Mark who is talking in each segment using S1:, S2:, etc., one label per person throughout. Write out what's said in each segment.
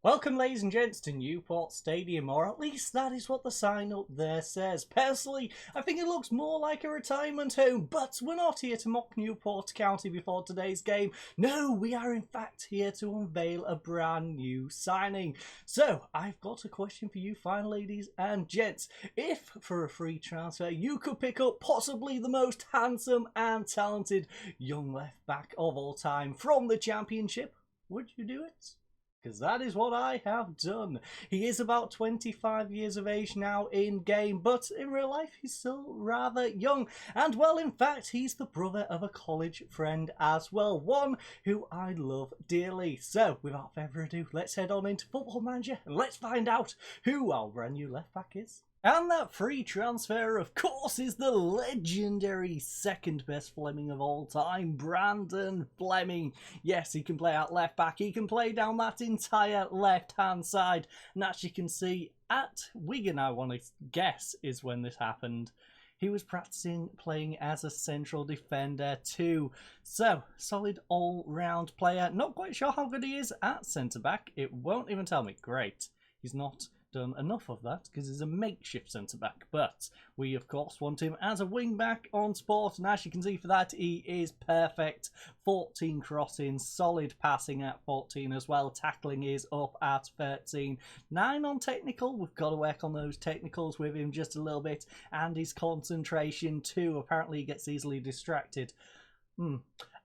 S1: Welcome, ladies and gents, to Newport Stadium, or at least that is what the sign up there says. Personally, I think it looks more like a retirement home, but we're not here to mock Newport County before today's game. No, we are in fact here to unveil a brand new signing. So, I've got a question for you fine ladies and gents. If, for a free transfer, you could pick up possibly the most handsome and talented young left-back of all time from the Championship, would you do it? Because that is what I have done. He is about 25 years of age now in game, but in real life he's still rather young. And well, in fact, he's the brother of a college friend as well, one who I love dearly. So, without further ado, let's head on into Football Manager and let's find out who our brand new left back is. And that free transfer, of course, is the legendary second best Fleming of all time, Brandon Blemi. Yes, he can play out left back, he can play down that entire left hand side. And as you can see, at Wigan, I want to guess, is when this happened. He was practicing playing as a central defender too. So, solid all-round player. Not quite sure how good he is at centre-back. It won't even tell me. Great. He's not done enough of that because he's a makeshift centre back, but we of course want him as a wing back on Sport, and as you can see for that he is perfect. 14 crossing, solid passing at 14 as well, tackling is up at 13, 9 on technical. We've got to work on those technicals with him just a little bit, and his concentration too. Apparently he gets easily distracted.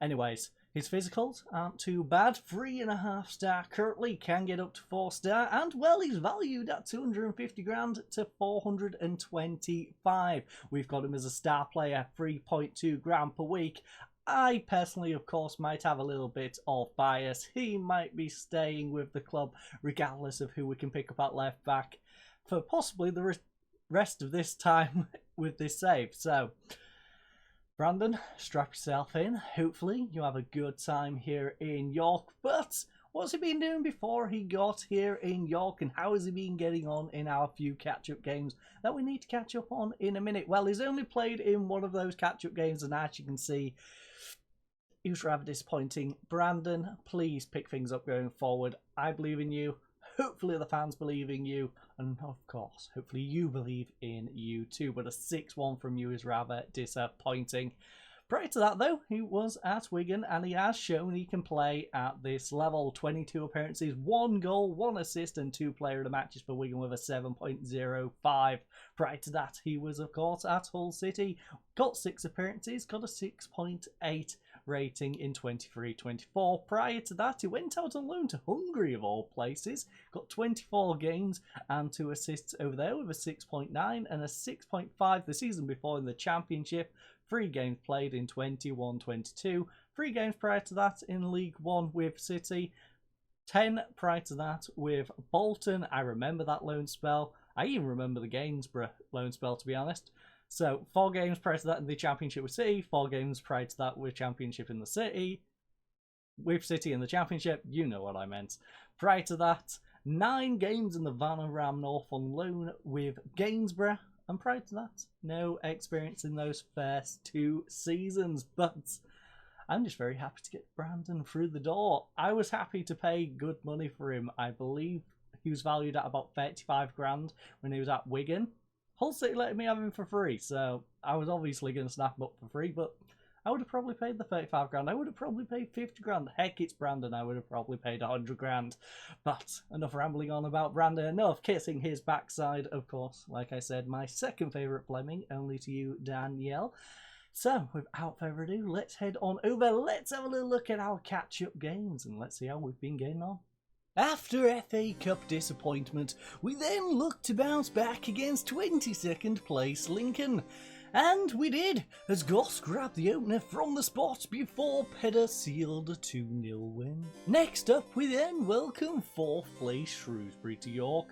S1: Anyways, his physicals aren't too bad. 3.5 star currently, can get up to 4 star, and well, he's valued at 250 grand to 425. We've got him as a star player, 3.2 grand per week. I personally, of course, might have a little bit of bias. He might be staying with the club regardless of who we can pick up at left back for possibly the rest of this time with this save. So, Brandon, strap yourself in. Hopefully you have a good time here in York. But what's he been doing before he got here in York, and how has he been getting on in our few catch-up games that we need to catch up on in a minute? Well, he's only played in one of those catch-up games, and as you can see, he was rather disappointing. Brandon, please pick things up going forward. I believe in you. Hopefully the fans believe in you, and of course, hopefully you believe in you too, but a 6-1 from you is rather disappointing. Prior to that though, he was at Wigan, and he has shown he can play at this level. 22 appearances, 1 goal, 1 assist, and 2 player of the matches for Wigan with a 7.05. Prior to that, he was of course at Hull City, got 6 appearances, got a 6.8 rating in 23-24. Prior to that, he went out on loan to Hungary of all places, got 24 games and 2 assists over there with a 6.9 and a 6.5 the season before in the Championship. 3 games played in 21-22, 3 games prior to that in League One with City, 10 prior to that with Bolton. I remember that loan spell. I even remember the Gainsborough loan spell, to be honest. So, 4 games prior to that in the Championship with City, 4 games prior to that with Championship in the City, with City in the Championship, you know what I meant. Prior to that, 9 games in the Vanarama North on loan with Gainsborough, and prior to that, no experience in those first 2 seasons, but I'm just very happy to get Brandon through the door. I was happy to pay good money for him. I believe he was valued at about 35 grand when he was at Wigan. Hull City let me have him for free, so I was obviously going to snap him up for free, but I would have probably paid the 35 grand. I would have probably paid 50 grand. Heck, it's Brandon. I would have probably paid 100 grand. But enough rambling on about Brandon. Enough kissing his backside, of course. Like I said, my second favourite Fleming, only to you, Danielle. So, without further ado, let's head on over. Let's have a little look at our catch-up games, and let's see how we've been getting on. After FA Cup disappointment, we then looked to bounce back against 22nd place Lincoln. And we did, as Goss grabbed the opener from the spot before Pedder sealed a 2-0 win. Next up, we then welcome 4th place Shrewsbury to York,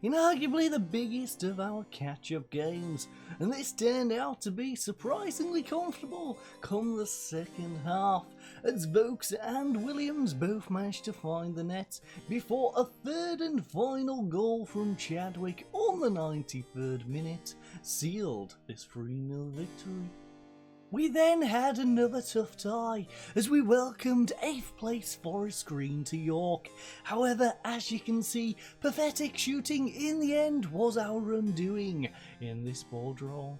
S1: in arguably the biggest of our catch-up games, and this turned out to be surprisingly comfortable come the second half, as Vokes and Williams both managed to find the net before a third and final goal from Chadwick on the 93rd minute sealed this 3-0 victory. We then had another tough tie as we welcomed 8th place Forest Green to York. However, as you can see, pathetic shooting in the end was our undoing in this ball draw.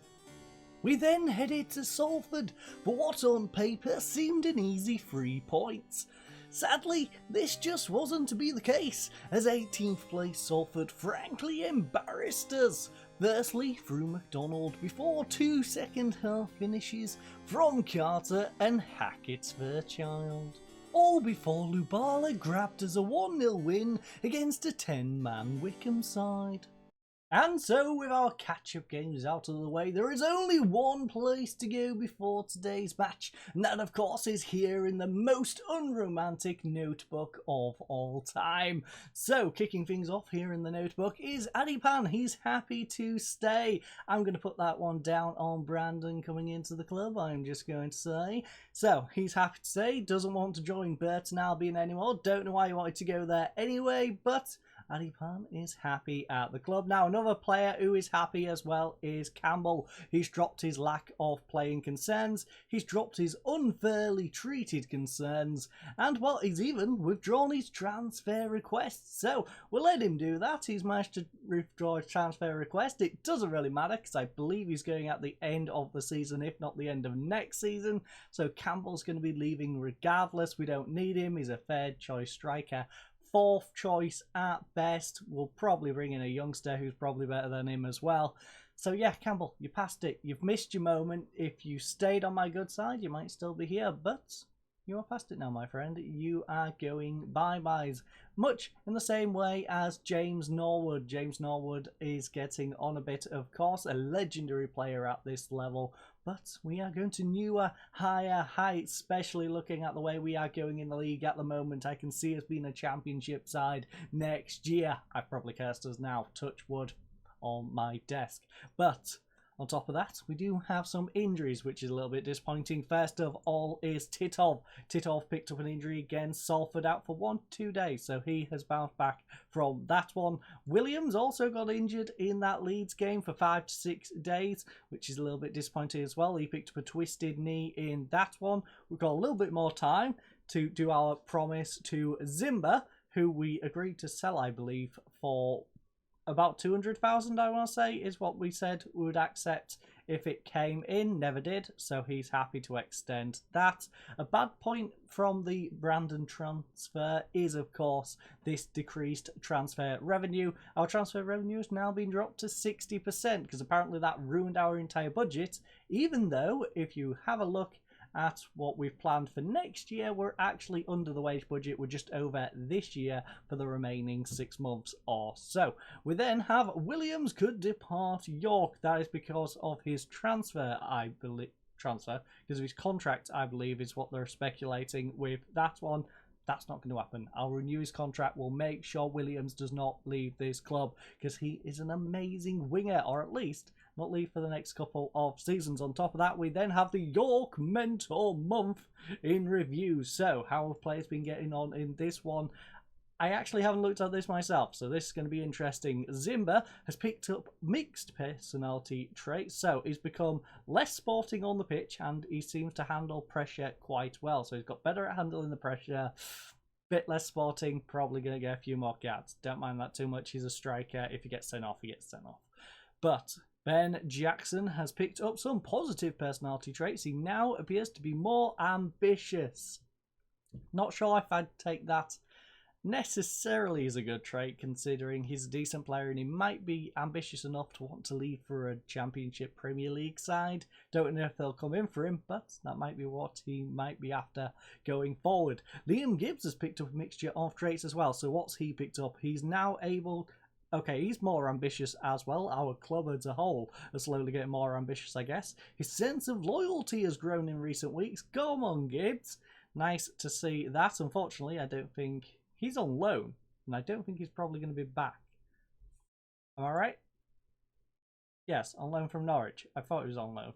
S1: We then headed to Salford for what on paper seemed an easy 3 points. Sadly, this just wasn't to be the case, as 18th place Salford frankly embarrassed us. Firstly through McDonald before 2 second half finishes from Carter and Hackett's Fairchild. All before Lubala grabbed us a 1-0 win against a 10-man Wickham side. And so, with our catch-up games out of the way, there is only one place to go before today's match, and that of course is here in the most unromantic notebook of all time. So, kicking things off here in the notebook is Adipan. He's happy to stay. I'm going to put that one down on Brandon coming into the club, I'm just going to say. So, he's happy to stay, doesn't want to join Burton Albion anymore, don't know why he wanted to go there anyway, but Adipan is happy at the club. Now, another player who is happy as well is Campbell. He's dropped his lack of playing concerns, he's dropped his unfairly treated concerns, and, well, he's even withdrawn his transfer request. So, we'll let him do that. He's managed to withdraw his transfer request. It doesn't really matter because I believe he's going at the end of the season, if not the end of next season. So, Campbell's going to be leaving regardless. We don't need him. He's a third choice striker. 4th choice at best. We'll probably bring in a youngster who's probably better than him as well. So yeah, Campbell, you passed it. You've missed your moment. If you stayed on my good side, you might still be here, but you are past it now, my friend. You are going bye-byes. Much in the same way as James Norwood. James Norwood is getting on a bit, of course, a legendary player at this level. But we are going to newer, higher heights, especially looking at the way we are going in the league at the moment. I can see us being a championship side next year. I've probably cursed us now, touch wood, on my desk. But on top of that, we do have some injuries, which is a little bit disappointing. First of all is Titov. Titov picked up an injury against Salford, out for 1-2 days, so he has bounced back from that one. Williams also got injured in that Leeds game for 5 to 6 days, which is a little bit disappointing as well. He picked up a twisted knee in that one. We've got a little bit more time to do our promise to Zimba, who we agreed to sell, I believe, for about 200,000, I want to say, is what we said we would accept if it came in. Never did, so he's happy to extend that. A bad point from the Brandon transfer is, of course, this decreased transfer revenue. Our transfer revenue has now been dropped to 60%, because apparently that ruined our entire budget, even though, if you have a look at what we've planned for next year, we're actually under the wage budget. We're just over this year for the remaining 6 months or so. We then have Williams could depart York. That is because of his transfer, I believe. Because of his contract, I believe, is what they're speculating with that one. That's not going to happen. I'll renew his contract. We'll make sure Williams does not leave this club, because he is an amazing winger, or at least not leave for the next couple of seasons. On top of that, we then have the York Mentor Month in review. So, how have players been getting on in this one? I actually haven't looked at this myself, so this is going to be interesting. Zimba has picked up mixed personality traits, so he's become less sporting on the pitch, and he seems to handle pressure quite well. So he's got better at handling the pressure, bit less sporting, probably going to get a few more gaps. Don't mind that too much. He's a striker. If he gets sent off, he gets sent off. But Ben Jackson has picked up some positive personality traits. He now appears to be more ambitious. Not sure if I'd take that necessarily as a good trait, considering he's a decent player and he might be ambitious enough to want to leave for a Championship Premier League side. Don't know if they'll come in for him, but that might be what he might be after going forward. Liam Gibbs has picked up a mixture of traits as well. So what's he picked up? He's now able... Okay, he's more ambitious as well. Our club as a whole is slowly getting more ambitious, I guess. His sense of loyalty has grown in recent weeks. Come on, Gibbs. Nice to see that. Unfortunately, I don't think... He's on loan, and I don't think he's probably going to be back. Am I right? Yes, on loan from Norwich. I thought he was on loan.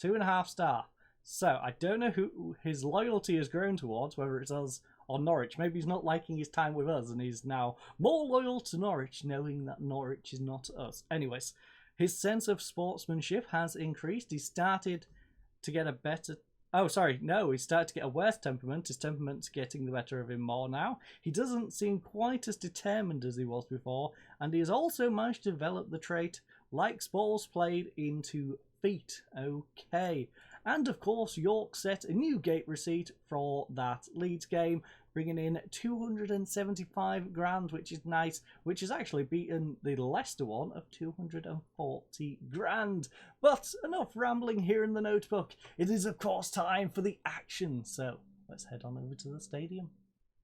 S1: 2.5 star. So, I don't know who his loyalty has grown towards, whether it's us or Norwich. Maybe he's not liking his time with us, and he's now more loyal to Norwich, knowing that Norwich is not us. Anyways, his sense of sportsmanship has increased. He started to get a better... Oh, sorry, no, he's started to get a worse temperament. His temperament's getting the better of him more now. He doesn't seem quite as determined as he was before, and he has also managed to develop the trait, likes balls played into feet. Okay. And of course, York set a new gate receipt for that Leeds game, bringing in 275 grand, which is nice, which has actually beaten the Leicester one of 240 grand. But enough rambling here in the notebook. It is, of course, time for the action. So let's head on over to the stadium.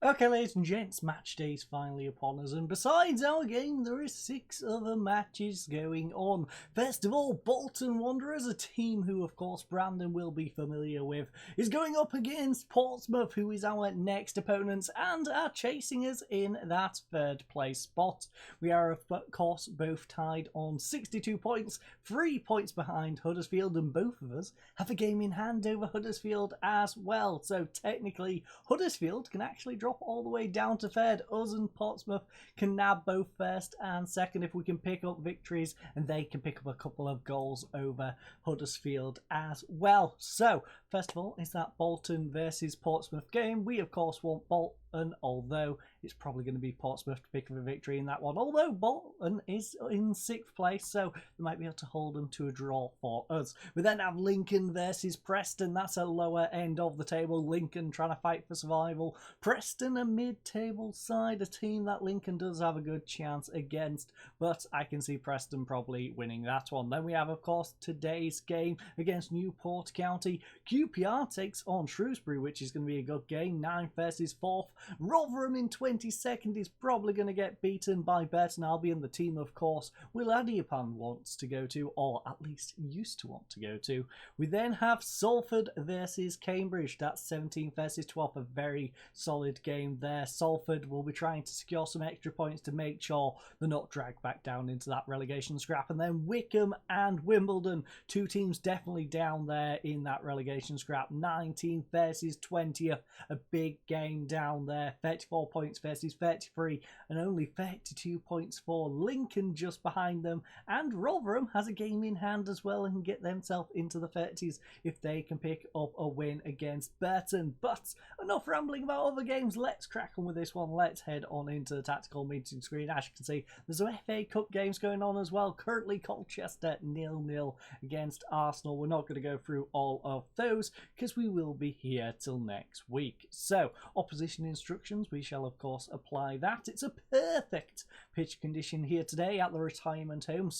S1: Okay, ladies and gents, match day is finally upon us, and besides our game, there is 6 other matches going on. First of all, Bolton Wanderers, a team who, of course, Brandon will be familiar with, is going up against Portsmouth, who is our next opponent, and are chasing us in that 3rd place spot. We are, of course, both tied on 62 points, 3 points behind Huddersfield, and both of us have a game in hand over Huddersfield as well. So technically, Huddersfield can actually drop all the way down to 3rd. Us and Portsmouth can nab both 1st and 2nd if we can pick up victories, and they can pick up a couple of goals over Huddersfield as well. So first of all is that Bolton versus Portsmouth game. We of course want Bolton, although it's probably going to be Portsmouth to pick up a victory in that one, although Bolton is in 6th place, so they might be able to hold them to a draw for us. We then have Lincoln versus Preston. That's a lower end of the table. Lincoln trying to fight for survival. Preston, a mid-table side, a team that Lincoln does have a good chance against, but I can see Preston probably winning that one. Then we have, of course, today's game against Newport County. QPR takes on Shrewsbury, which is going to be a good game. 9th versus 4th. Rotherham in 22nd is probably going to get beaten by Burton Albion, the team, of course, Will Adiepan wants to go to, or at least used to want to go to. We then have Salford versus Cambridge. That's 17th versus 12th, a very solid game there. Salford will be trying to secure some extra points to make sure they're not dragged back down into that relegation scrap. And then Wickham and Wimbledon, 2 teams definitely down there in that relegation scrap. 19th versus 20th, a big game down there. 34 points versus 33, and only 32 points for Lincoln just behind them. And Rotherham has a game in hand as well and can get themselves into the 30s if they can pick up a win against Burton. But enough rambling about other games. Let's crack on with this one. Let's head on into the tactical meeting screen. As you can see, there's some FA Cup games going on as well. Currently Colchester 0-0 against Arsenal. We're not going to go through all of those because we will be here till next week. So opposition instructions, we shall of course apply that. It's a perfect pitch condition here today at the retirement home.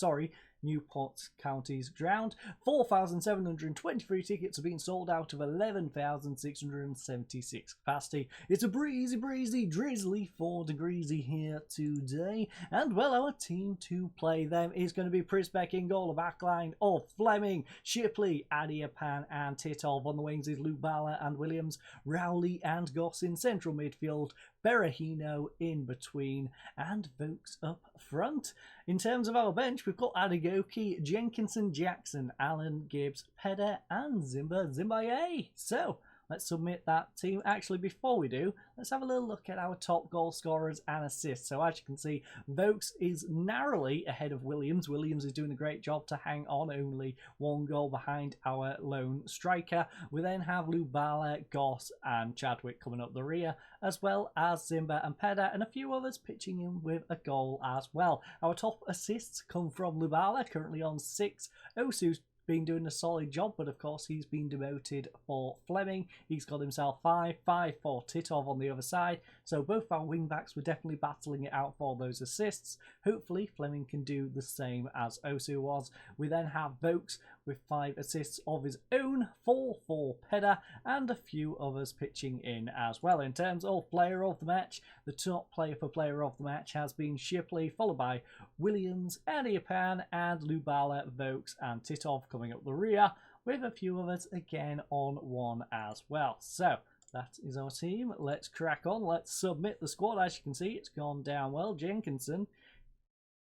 S1: Newport County's ground. 4,723 tickets have been sold out of 11,676 capacity. It's a breezy, drizzly 4 degrees here today. And well, our team to play them is going to be Prisbeck in goal, a backline of Fleming, Shipley, Adiepan and Titov. On the wings is Lubala and Williams, Rowley and Goss in central midfield, Berahino in between, and Vokes up front. In terms of our bench, we've got Adigoki, Jenkinson, Jackson, Allen, Gibbs, Pedder, and Zimbaye. So let's submit that team. Actually, before we do, let's have a little look at our top goal scorers and assists. So as you can see, Vokes is narrowly ahead of Williams. Williams is doing a great job to hang on, only 1 goal behind our lone striker. We then have Lubala, Goss and Chadwick coming up the rear, as well as Zimba and Pedder, and a few others pitching in with a goal as well. Our top assists come from Lubala, currently on 6. Osu's been doing a solid job, but of course he's been demoted for Fleming. He's got himself 5 for Titov on the other side. So both our wing backs were definitely battling it out for those assists. Hopefully Fleming can do the same as Osu was. We then have Vokes with 5 assists of his own, 4 for Pedder, and a few others pitching in as well. In terms of player of the match, the top player for player of the match has been Shipley, followed by Williams, Adiepan, and Lubala, Vokes, and Titov coming up the rear, with a few others again on 1 as well. So that is our team. Let's crack on. Let's submit the squad. As you can see, it's gone down well. Jenkinson,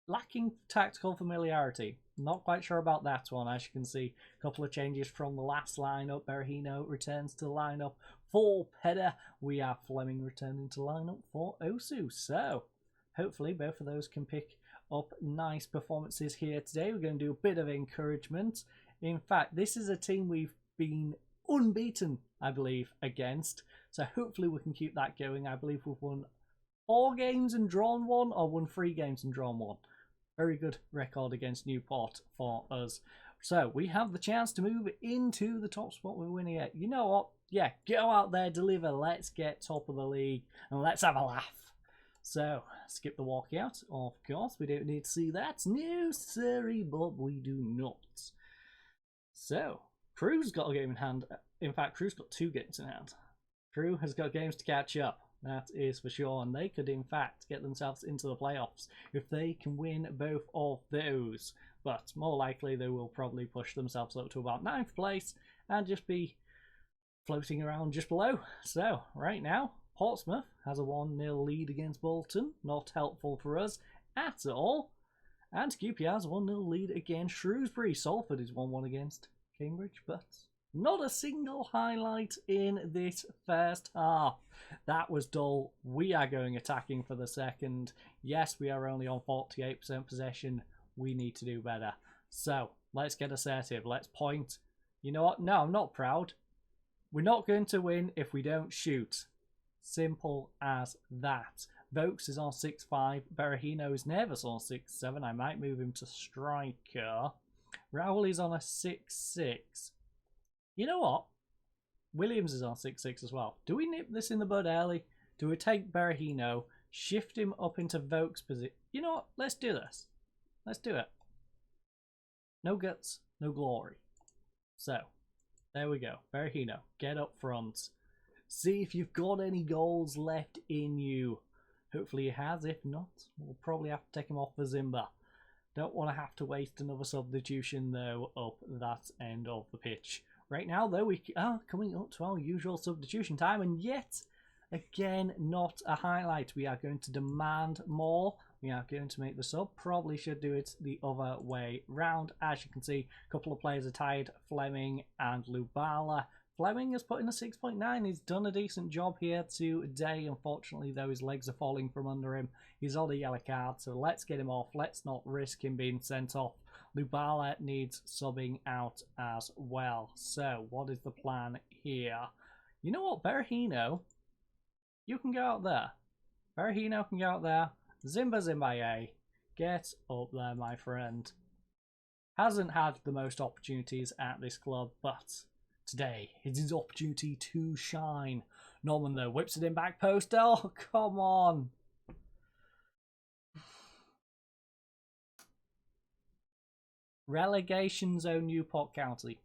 S1: lacking tactical familiarity. Not quite sure about that one. As you can see, a couple of changes from the last lineup. Berahino returns to the lineup for Pedder. We have Fleming returning to lineup for Osu. So hopefully both of those can pick up nice performances here today. We're going to do a bit of encouragement. In fact, this is a team we've been unbeaten, I believe, against. So hopefully we can keep that going. I believe we've won 4 games and drawn 1, or won 3 games and drawn 1. Very good record against Newport for us. So we have the chance to move into the top spot we're winning at. You know what? Yeah, go out there, deliver. Let's get top of the league and let's have a laugh. So, skip the walkout, of course. We don't need to see that. No, sorry, but we do not. So, Crew's got a game in hand. In fact, Crew's got 2 games in hand. Crew has got games to catch up. That is for sure. And they could, in fact, get themselves into the playoffs if they can win both of those. But more likely, they will probably push themselves up to about 9th place and just be floating around just below. So, right now, Portsmouth has a 1-0 lead against Bolton. Not helpful for us at all. And QPR has a 1-0 lead against Shrewsbury. Salford is 1-1 against Cambridge, but not a single highlight in this first half. That was dull. We are going attacking for the second. Yes, we are only on 48% possession. We need to do better. So, let's get assertive. Let's point. You know what? No, I'm not proud. We're not going to win if we don't shoot. Simple as that. Vokes is on 6'5". Berahino is Nevis on 6'7". I might move him to striker. Raoul is on a 6'6". You know what? Williams is on 6'6" as well. Do we nip this in the bud early? Do we take Berahino, shift him up into Vokes' position? You know what? Let's do this. Let's do it. No guts, no glory. So, there we go. Berahino, get up front. See if you've got any goals left in you. Hopefully he has. If not, we'll probably have to take him off for Zimba. Don't want to have to waste another substitution, though, up that end of the pitch. Right now, though, we are coming up to our usual substitution time, and yet again, not a highlight. We are going to demand more. We are going to make the sub. Probably should do it the other way round. As you can see, a couple of players are tired. Fleming and Lubala. Fleming has put in a 6.9. He's done a decent job here today. Unfortunately, though, his legs are falling from under him. He's on a yellow card, so let's get him off. Let's not risk him being sent off. Lubala needs subbing out as well. So, what is the plan here? You know what, Berahino, you can go out there. Berahino can go out there. Zimbaye, get up there, my friend. Hasn't had the most opportunities at this club, but today it's his opportunity to shine. Norman, though, whips it in back post. Oh, come on. Relegation zone Newport County.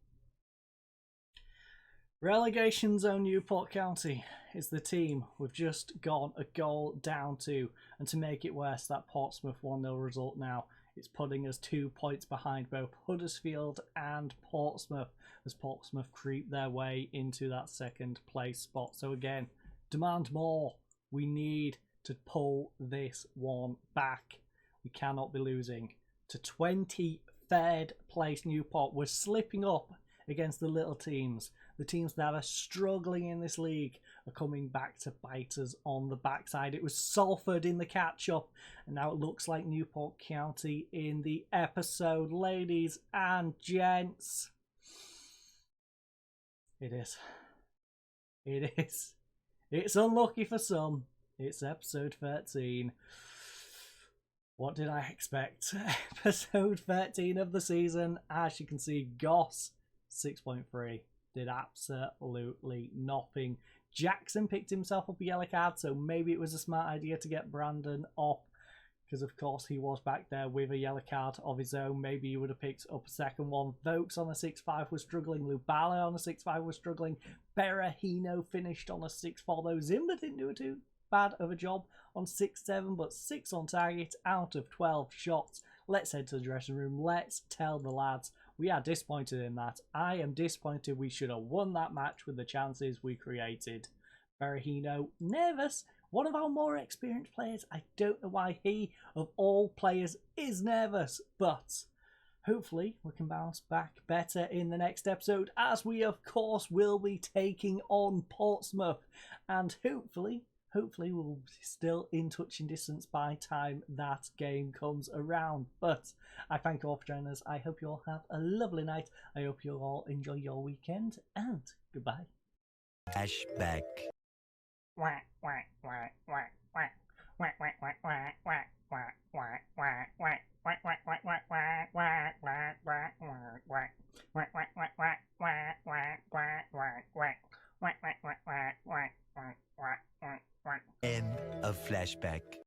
S1: Relegation zone Newport County is the team we've just gone a goal down to. And to make it worse, that Portsmouth 1-0 result now, it's putting us 2 points behind both Huddersfield and Portsmouth as Portsmouth creep their way into that 2nd place spot. So again, demand more. We need to pull this one back. We cannot be losing to 23rd place Newport. We're slipping up against the little teams. The teams that are struggling in this league are coming back to bite us on the backside. It was Salford in the catch-up, and now it looks like Newport County in the episode. Ladies and gents, it is. It is. It's unlucky for some. It's episode 13. What did I expect? Episode 13 of the season. As you can see, Goss 6.3 did absolutely nothing. Jackson picked himself up a yellow card, so maybe it was a smart idea to get Brandon off, because of course he was back there with a yellow card of his own. Maybe he would have picked up a second one. Vokes on a 6.5 was struggling. Lubala on a 6.5 was struggling. Berahino finished on a 6.4, though Zimba didn't do too bad of a job on 6.7, but 6 on target out of 12 shots. Let's head to the dressing room. Let's tell the lads we are disappointed in that. I am disappointed. We should have won that match with the chances we created. Berahino, nervous. One of our more experienced players. I don't know why he, of all players, is nervous. But hopefully we can bounce back better in the next episode, as we, of course, will be taking on Portsmouth. And hopefully hopefully we'll be still in touching distance by time that game comes around. But I thank you all for joining us. I hope you all have a lovely night. I hope you all enjoy your weekend, and goodbye.
S2: Flashback. End of flashback.